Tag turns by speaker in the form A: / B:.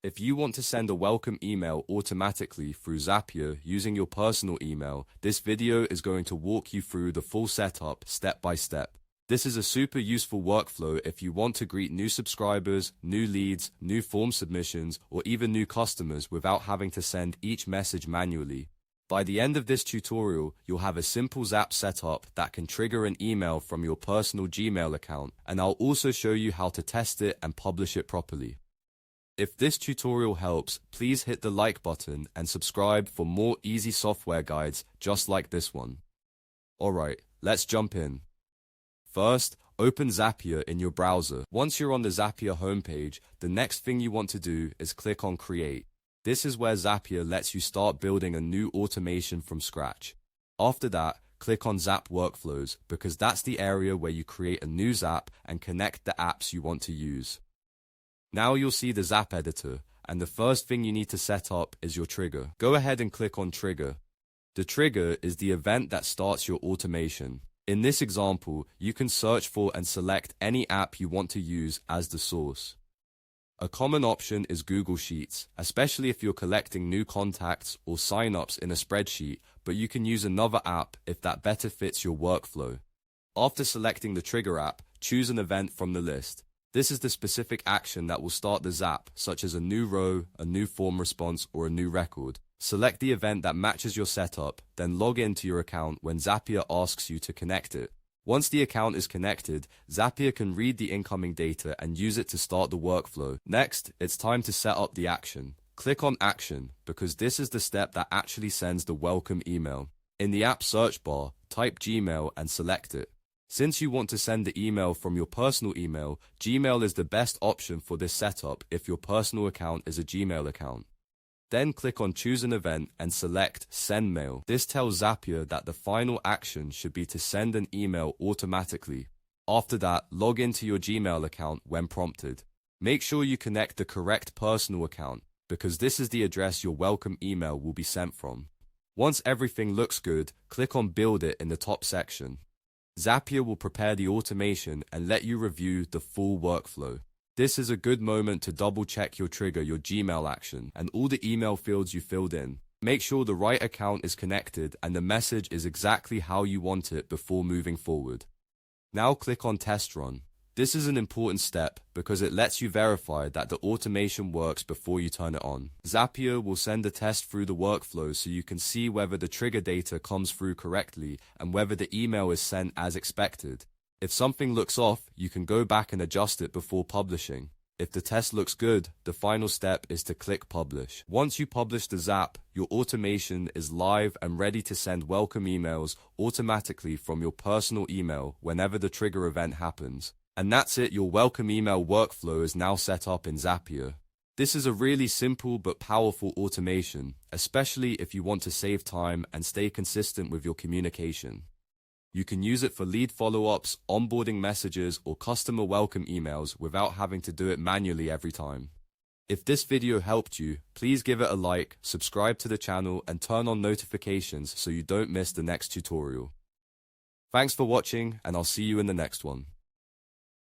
A: If you want to send a welcome email automatically through Zapier using your personal email, this video is going to walk you through the full setup step by step. This is a super useful workflow if you want to greet new subscribers, new leads, new form submissions, or even new customers without having to send each message manually. By the end of this tutorial, you'll have a simple Zap setup that can trigger an email from your personal Gmail account, and I'll also show you how to test it and publish it properly. If this tutorial helps, please hit the like button and subscribe for more easy software guides just like this one. Alright, let's jump in. First, open Zapier in your browser. Once you're on the Zapier homepage, the next thing you want to do is click on Create. This is where Zapier lets you start building a new automation from scratch. After that, click on Zap Workflows because that's the area where you create a new Zap and connect the apps you want to use. Now you'll see the Zap editor, and the first thing you need to set up is your trigger. Go ahead and click on Trigger. The trigger is the event that starts your automation. In this example, you can search for and select any app you want to use as the source. A common option is Google Sheets, especially if you're collecting new contacts or signups in a spreadsheet, but you can use another app if that better fits your workflow. After selecting the trigger app, choose an event from the list. This is the specific action that will start the Zap, such as a new row, a new form response, or a new record. Select the event that matches your setup, then log into your account when Zapier asks you to connect it. Once the account is connected, Zapier can read the incoming data and use it to start the workflow. Next, it's time to set up the action. Click on Action, because this is the step that actually sends the welcome email. In the app search bar, type Gmail and select it. Since you want to send the email from your personal email, Gmail is the best option for this setup if your personal account is a Gmail account. Then click on Choose an Event and select Send Mail. This tells Zapier that the final action should be to send an email automatically. After that, log into your Gmail account when prompted. Make sure you connect the correct personal account, because this is the address your welcome email will be sent from. Once everything looks good, click on Build It in the top section. Zapier will prepare the automation and let you review the full workflow. This is a good moment to double-check your trigger, your Gmail action, and all the email fields you filled in. Make sure the right account is connected and the message is exactly how you want it before moving forward. Now click on Test Run. This is an important step because it lets you verify that the automation works before you turn it on. Zapier will send a test through the workflow so you can see whether the trigger data comes through correctly and whether the email is sent as expected. If something looks off, you can go back and adjust it before publishing. If the test looks good, the final step is to click Publish. Once you publish the Zap, your automation is live and ready to send welcome emails automatically from your personal email whenever the trigger event happens. And that's it, your welcome email workflow is now set up in Zapier. This is a really simple but powerful automation, especially if you want to save time and stay consistent with your communication. You can use it for lead follow-ups, onboarding messages, or customer welcome emails without having to do it manually every time. If this video helped you, please give it a like, subscribe to the channel, and turn on notifications so you don't miss the next tutorial. Thanks for watching, and I'll see you in the next one.